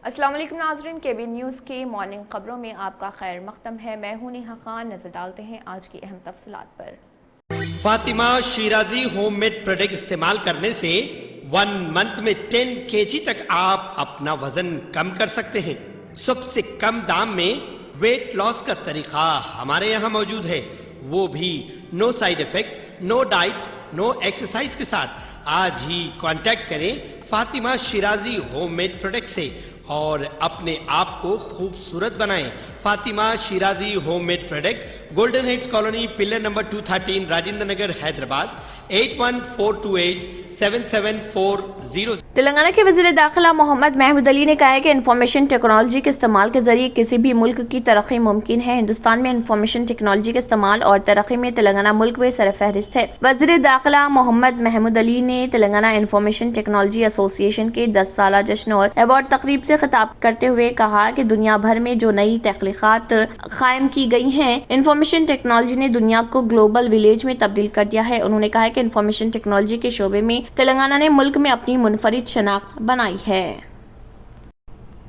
अस्सलाम वालेकुम नाज़रीन, केबी न्यूज़ की मॉर्निंग खबरों में आपका खैर मक़दम है। मैं हूं नेहा खान। नजर डालते हैं आज की अहम तफसीलात पर। फातिमा शिराजी होममेड प्रोडक्ट इस्तेमाल करने से 1 मंथ में 10 kg तक आप अपना वजन कम कर सकते हैं। सबसे कम दाम में वेट लॉस का तरीका हमारे यहाँ मौजूद है, वो भी no side effect, no diet, no exercise के साथ। आज ही कांटेक्ट करें फातिमा शिराजी होममेड प्रोडक्ट से और अपने आप को खूबसूरत बनाएं। Fatima Shirazi homemade product, golden heads colony, pillar number 213, Rajendra Nagar, Hyderabad 8142877400। Telangana के वज़ीर दाखिला मोहम्मद महमूद अली ने कहा है कि इंफॉर्मेशन टेक्नोलॉजी के इस्तेमाल के जरिए किसी भी मुल्क की तरक्की मुमकिन है। हिंदुस्तान में इंफॉर्मेशन टेक्नोलॉजी के इस्तेमाल और तरक्की में तेलंगाना मुल्क में सरफहरिस्त है। वज़ीर दाखिला मोहम्मद महमूद अली ने तेलंगाना इंफॉर्मेशन टेक्नोलॉजी एसोसिएशन के 10 साला जश्न और अवार्ड तकरीब से खिताब करते हुए कहा कि दुनिया भर में जो नई तख्लीकात कायम की गई हैं, इंफॉर्मेशन टेक्नोलॉजी ने दुनिया को ग्लोबल विलेज में तब्दील कर दिया है। उन्होंने कहा कि इंफॉर्मेशन टेक्नोलॉजी के शोबे में तेलंगाना ने मुल्क में अपनी मुनफरिद शनाख्त बनाई है।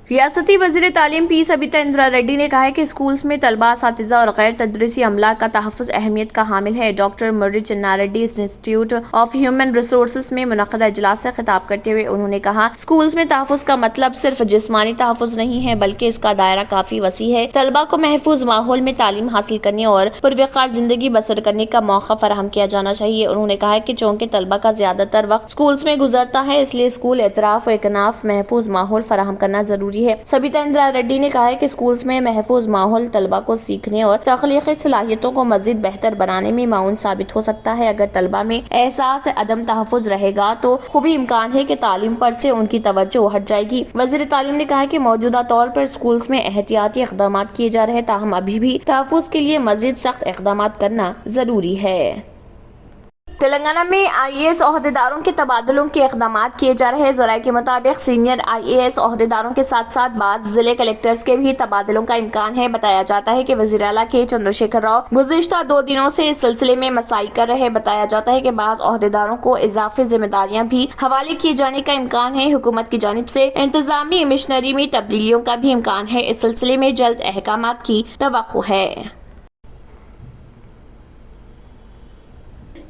रियासती वज़ीर तालीम पी सबिता इंदिरा रेड्डी ने कहा है कि स्कूल्स में तलबा, असातिज़ा और गैर तदरीसी अमला का तहफ़्फ़ुज़ अहमियत का हामिल है। Doctor Murri Chinna Reddy institute of human resources में मुनक़दा इजलास से खिताब करते हुए उन्होंने कहा, स्कूल्स में तहफ़्फ़ुज़ का मतलब सिर्फ जिस्मानी तहफ़्फ़ुज़ नहीं है, बल्कि इसका दायरा काफ़ी वसी है। तलबा को महफूज माहौल में तालीम हासिल करने और पुरवक़ार ज़िंदगी बसर करने का मौका फराहम किया जाना चाहिए। उन्होंने कहा कि चूँकि तलबा का ज़्यादातर वक्त स्कूल्स में गुजरता है, इसलिए स्कूल एतराफ़ और इकनाफ़ महफूज माहौल फराहम करना जरूरी है। सबिता इंदिरा रेड्डी ने कहा है कि स्कूल्स में महफूज माहौल तलबा को सीखने और तख्लीकी सलाहियतों को मजीद बेहतर बनाने में माउन साबित हो सकता है। अगर तलबा में एहसास अदम तहफ़्फ़ुज़ रहेगा तो खूबी इम्कान है कि तालीम पर से उनकी तवज्जो हट जाएगी। वज़ीर तालीम ने कहा कि मौजूदा तौर पर स्कूल्स में एहतियाती इक़दामात किए जा रहे हैं, ताहम अभी भी तहफ़्फ़ुज़ के लिए मजीद सख्त इक़दामात करना जरूरी है। तेलंगाना में IAS ओहदेदारों के तबादलों के इक़दामात किए जा रहे हैं। ज़राए के मुताबिक सीनियर IAS ओहदेदारों के साथ साथ बाद जिले कलेक्टर्स के भी तबादलों का इम्कान है। बताया जाता है कि वज़ीर आला के चंद्रशेखर राव गुज़िश्ता 2 दिनों से इस सिलसिले में मसाई कर रहे हैं। बताया जाता है कि बाज़ ओहदेदारों को इजाफी जिम्मेदारियां भी हवाले किए जाने का इम्कान है। हुकूमत की जानिब से इंतजामी मिशनरी में तब्दीलियों का भी इम्कान है। इस सिलसिले में जल्द अहकामात की तवक्को है।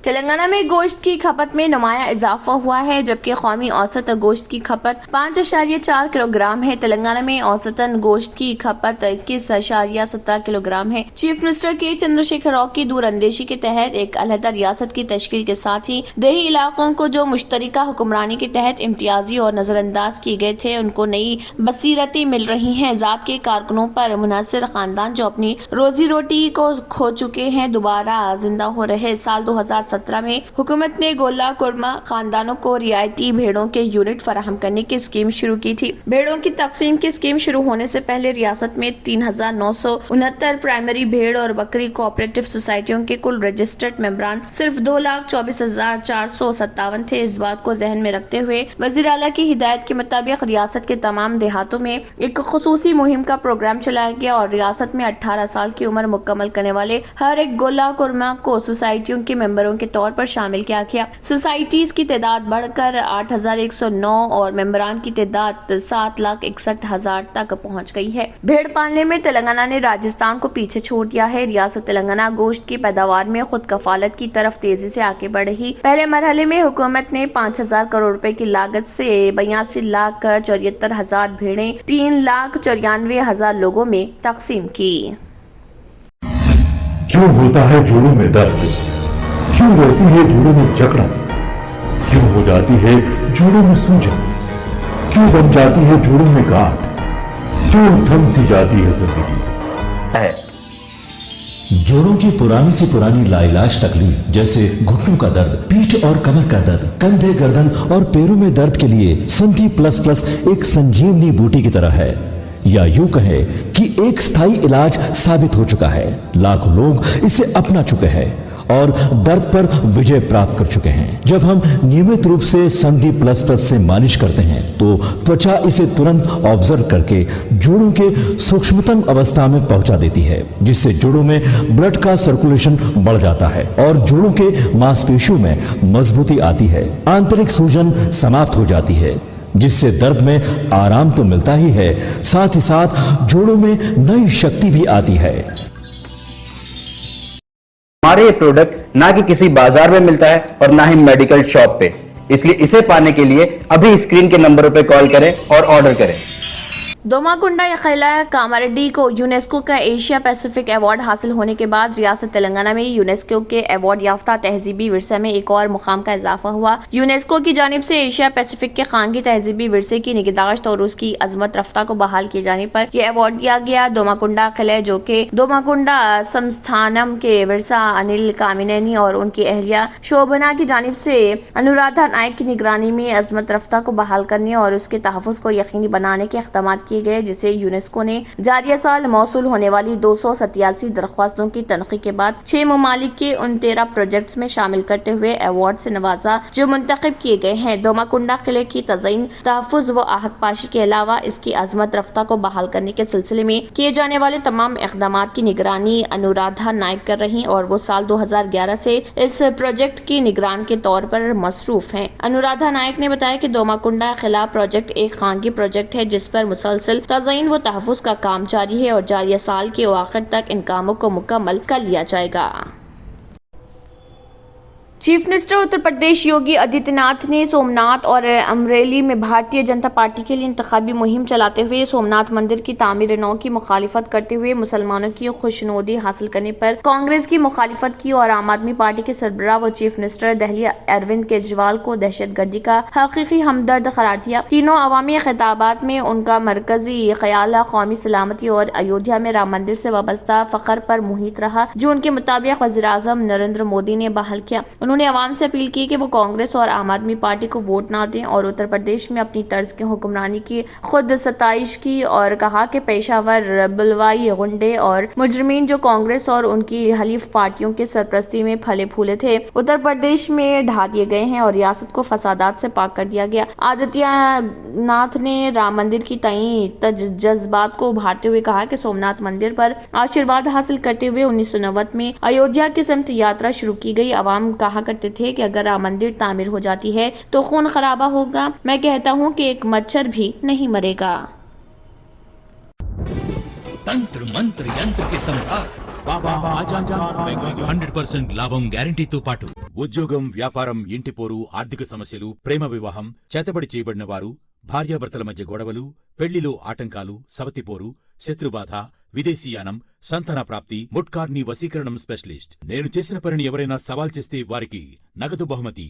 तेलंगाना में गोश्त की खपत में नुमाया इजाफा हुआ है, जबकि कौमी औसत गोश्त की खपत 5.4 किलोग्राम है। तेलंगाना में औसतन गोश्त की खपत 21.17 किलोग्राम है। चीफ मिनिस्टर के चंद्रशेखर राव की दूर अंदेशी के तहत एक अलहदा रियासत की तश्कील के साथ ही देही इलाकों को जो मुश्तरिका हुक्मरानी के तहत इम्तियाजी और नजरअंदाज किए गए थे, उनको नई बसीरतें मिल रही हैं। जात के कारकुनों पर मुनहसर खानदान जो अपनी रोजी रोटी को खो चुके हैं, दोबारा जिंदा हो रहे। साल 2017 में हुकूमत ने गोला कुरमा खानदानों को रियायती भेड़ों के यूनिट फराहम करने की स्कीम शुरू की थी। भेड़ों की तकसीम की स्कीम शुरू होने से पहले रियासत में 3969 प्राइमरी भेड़ और बकरी कोऑपरेटिव सोसाइटियों के कुल रजिस्टर्ड मेंबरान सिर्फ 2,24,457 थे। इस बात को जहन में रखते हुए वज़ीर आला की हिदायत के मुताबिक रियासत के तमाम देहातों में एक खुसूसी मुहिम का प्रोग्राम चलाया गया और रियासत में 18 साल की उम्र मुकम्मल करने वाले हर एक गोला कुरमा को सोसाइटियों के मेंबरों के तौर पर शामिल किया गया। सोसाइटीज की तादाद बढ़कर 8,109 और मेंबरान की तादाद 7,61,000 तक पहुंच गई है। भेड़ पालने में तेलंगाना ने राजस्थान को पीछे छोड़ दिया है। रियासत तेलंगाना गोश्त की पैदावार में खुद कफालत की तरफ तेजी से आगे बढ़ रही। पहले मरहले में हुकूमत ने 5,000 करोड़ रुपए की लागत से 82,74,000 भेड़ें 3,94,000 लोगों में तकसीम की। क्यों होता है जोड़ों में दर्द, क्यों रहती है जोड़ों में जकड़न, क्यों हो जाती है जोड़ों में सूजन, क्यों बन जाती है जोड़ों में गांठ, क्यों थम सी जाती है जिंदगी। जोड़ों की पुरानी से पुरानी लाइलाज तकलीफ जैसे घुटनों का दर्द, पीठ और कमर का दर्द, कंधे, गर्दन और पैरों में दर्द के लिए संधि प्लस प्लस एक संजीवनी बूटी की तरह है, या यूं कहे कि एक स्थायी इलाज साबित हो चुका है। लाखों लोग इसे अपना चुके हैं और दर्द पर विजय प्राप्त कर चुके हैं। जब हम नियमित रूप से संधि प्लस प्लस से मालिश करते हैं तो त्वचा इसे तुरंत ऑब्जर्व करके जोड़ों के सूक्ष्मतम अवस्था में पहुंचा देती है, जिससे जोड़ों में ब्लड का सर्कुलेशन बढ़ जाता है और जोड़ों के मांसपेशियों में मजबूती आती है, आंतरिक सूजन समाप्त हो जाती है, जिससे दर्द में आराम तो मिलता ही है, साथ ही साथ जोड़ों में नई शक्ति भी आती है। हमारे ये प्रोडक्ट ना कि किसी बाजार में मिलता है और ना ही मेडिकल शॉप पे, इसलिए इसे पाने के लिए अभी स्क्रीन के नंबरों पे कॉल करें और ऑर्डर करें। दोमाकुंडा खिला कामारेड्डी को यूनेस्को का एशिया पैसिफिक अवार्ड हासिल होने के बाद रियासत तेलंगाना में यूनेस्को के अवार्ड याफ्ता तहजीबी विरसे में एक और मुकाम का इजाफा हुआ। यूनेस्को की जानिब से एशिया पैसिफिक के खानगी तहजीबी विरसे की निगहदाश्त और उसकी अजमत रफ्ता को बहाल किए जाने पर यह अवार्ड दिया गया। दोमाकुंडा किले, जो कि दोमाकुंडा संस्थानम के विरसा अनिल कामिनेनी और उनकी अहलिया शोभना की जानिब से अनुराधा नायक की निगरानी में अजमत रफ्ता को बहाल करने और उसके तहफ़्फ़ुज़ को यकीनी बनाने के इक़दाम किए गए, जिसे यूनेस्को ने जारिया साल मौसूल होने वाली 287 दरख्वास्तों की तनक़ी के बाद 6 ममालिक के उन 13 प्रोजेक्ट्स में शामिल करते हुए अवार्ड से नवाजा जो मुंतखब किए गए हैं। दोमाकुंडा किले की तज़यीन, तहफ़्फ़ुज़ व आहद पाशी के अलावा इसकी अजमत रफ्ता को बहाल करने के सिलसिले में किए जाने वाले तमाम इक़दाम की निगरानी अनुराधा नायक कर रही और वो साल 2011 से इस प्रोजेक्ट की निगरान के तौर पर मसरूफ हैं। अनुराधा नायक ने बताया कि दोमाकुंडा किला प्रोजेक्ट एक खानगी प्रोजेक्ट है जिस पर मुसलसल तज़यीन व तहफ़्फ़ुज़ का काम जारी है और जारिया साल के आखिर तक इन कामों को मुकम्मल कर लिया जाएगा। चीफ मिनिस्टर उत्तर प्रदेश योगी आदित्यनाथ ने सोमनाथ और अमरेली में भारतीय जनता पार्टी के लिए इंतखाबी मुहिम चलाते हुए सोमनाथ मंदिर की तामीर नौ की मुखालिफत करते हुए मुसलमानों की खुशनुदी हासिल करने पर कांग्रेस की मुखालिफत की और आम आदमी पार्टी के सरबराह व चीफ मिनिस्टर दिल्ली अरविंद केजरीवाल को दहशतगर्दी का हकीकी हमदर्द करार दिया। तीनों अवामी खिताबात में उनका मरकजी ख्याल कौमी सलामती और अयोध्या में राम मंदिर से वाबस्ता फखर पर मुहित रहा, जो उनके मुताबिक वज़ीर-ए-आज़म नरेंद्र मोदी ने बहाल किया। उन्होंने आवाम से अपील की कि वो कांग्रेस और आम आदमी पार्टी को वोट ना दें और उत्तर प्रदेश में अपनी तर्ज की हुक्मरानी की खुद सताइश की और कहा कि पेशावर बलवाई गुंडे और मुजरिमीन जो कांग्रेस और उनकी हलीफ पार्टियों के सरपरस्ती में फले फूले थे, उत्तर प्रदेश में ढा दिए गए हैं और रियासत को फसादात से पाक कर दिया गया। आदित्यनाथ ने राम मंदिर की तई जज्बात को उभारते हुए कहा कि सोमनाथ मंदिर पर आशीर्वाद हासिल करते हुए 1990 में अयोध्या की समत यात्रा शुरू की गई। अवाम कहा करते थे कि अगर राम मंदिर तामीर हो जाती है तो खून खराबा होगा। मैं कहता हूं कि एक मच्छर भी नहीं मरेगा। తంత్ర మంత్ర యంత్ర కి सम्राट బాబా ఆజాన్ ఖాన్ బెంగాల్ 100% లాభం గ్యారంటీతో పాటు ఉద్యోగం, వ్యాపారం, ఇంటి పోరు, ఆర్థిక సమస్యలు, ప్రేమ వివాహం, చేతబడి చేయబడిన వారు, భార్యాభర్తల మధ్య గొడవలు, పెళ్లిలో ఆటంకాలు, సవతిపోరు, శత్రుబాధ, విదేశీయానం, సంతాన ప్రాప్తి, ముట్కార్ని వశీకరణం స్పెషలిస్ట్. నేను చేసిన పనిని ఎవరైనా సవాల్ చేస్తే వారికి నగదు బహుమతి.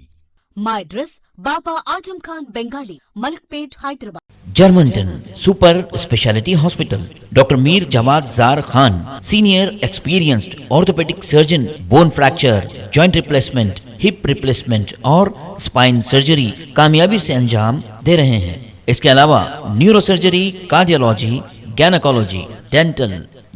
My address, Baba Ajam Khan Bengali, Malakpet, Hyderabad. Germantown Super Speciality Hospital. Dr. Mir Jawad Zar Khan, Senior Experienced Orthopedic Surgeon, Bone Fracture, Joint Replacement, Hip Replacement और Spine Surgery कामयाबी से अंजाम दे रहे हैं। इसके अलावा neuro surgery, cardiology, gynaecology, dental,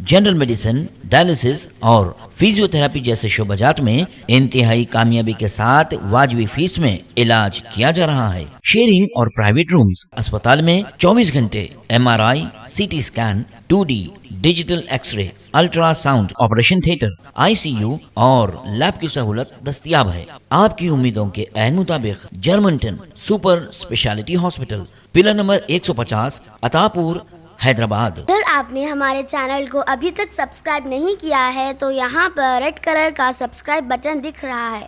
general medicine, dialysis और physiotherapy जैसे शोबाजात में इंतहाई कामयाबी के साथ वाजबी फीस में इलाज किया जा रहा है। शेयरिंग और प्राइवेट रूम्स। अस्पताल में 24 घंटे MRI, CT scan, 2D digital X-ray, ultrasound, operation theatre, ICU और लैब की सहूलत दस्तयाब है। आपकी उम्मीदों के ऐन मुताबिक Germanten super speciality hospital, pillar number 150, Attapur, Hyderabad. अगर आपने हमारे चैनल को अभी तक सब्सक्राइब नहीं किया है तो यहाँ पर रेड कलर का सब्सक्राइब बटन दिख रहा है,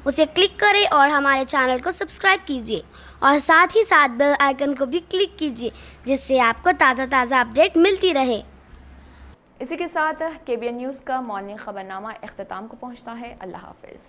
उसे क्लिक करें और हमारे चैनल को सब्सक्राइब कीजिए और साथ ही साथ बेल आइकन को भी क्लिक कीजिए, जिससे आपको ताज़ा अपडेट मिलती रहे। इसी के साथ KBN न्यूज़ का मॉर्निंग खबरनामा इख्तिताम को पहुँचता है। अल्लाह हाफिज़।